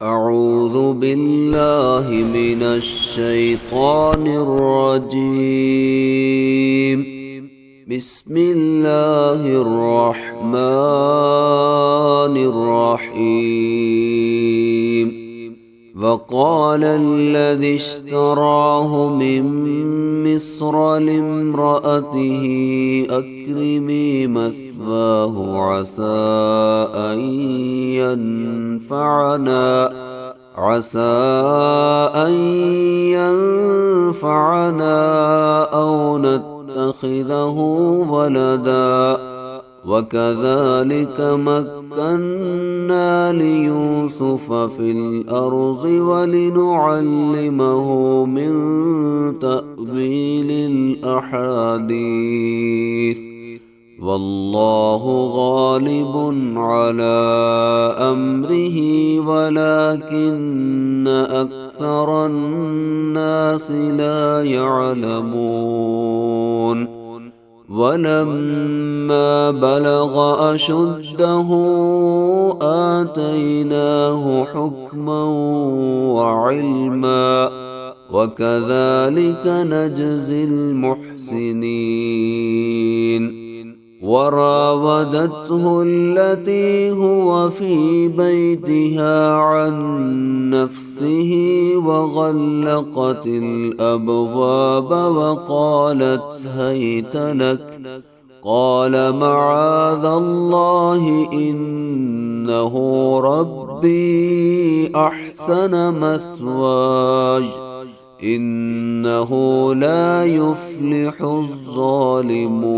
أعوذ بالله من الشيطان الرجيم. بسم الله الرحمن الرحيم. وقال الذي اشتراه من مصر لامرأته أكرمي مثواه عسى أن ينفعنا أو نتخذه ولدا. وكذلك مكنا ليوسف في الأرض ولنعلمه من تأويل الأحاديث. والله غالب على أمره ولكن أكثر الناس لا يعلمون. ولما بلغ أشده آتيناه حكما وعلما وكذلك نجزي المحسنين. وراودته التي هو في بيتها عن نفسه وغلقت الأبواب وقالت هيت لك. قال معاذ الله إنه ربي أحسن مثواي إنه لا يفلح الظالمون.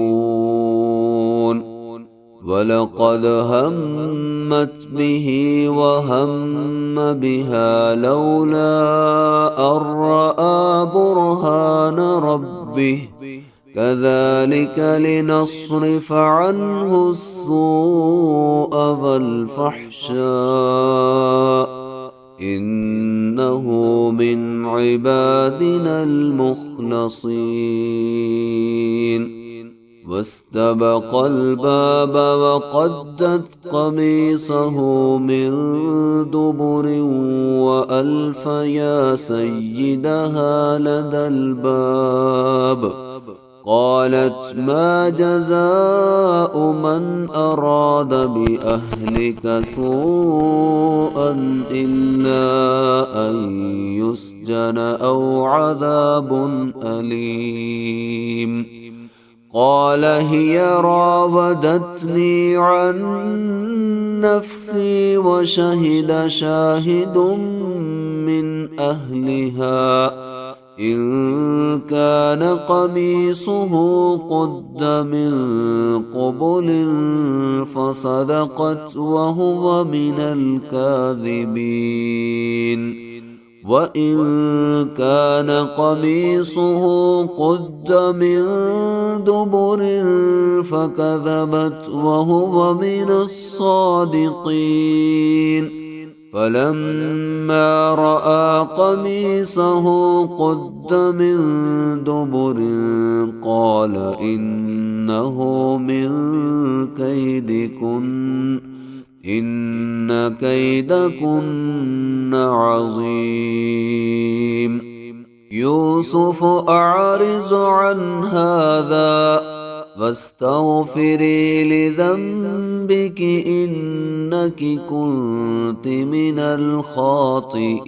ولقد همت به وهم بها لولا أن رأى برهان ربه كذلك لنصرف عنه السوء والفحشاء إنه من عبادنا المخلصين. واستبق الباب وقدت قميصه من دبر وألف يا سيدها لدى الباب. قالت ما جزاء من أراد بأهلك سوءا إلا أن يسجن أو عذاب أليم. قال هي راودتني عن نفسي وشهد شاهد من أهلها إن كان قميصه قد من قبل فصدقت وهو من الكاذبين. وإن كان قميصه قد من دبر فكذبت وهو من الصادقين. فلما رأى قميصه قد من دبر قال إنه من كيدكن إن كيدكن عظيم. يوسف أعرض عن هذا واستغفري لذنبك إنك كنت من الخاطئين.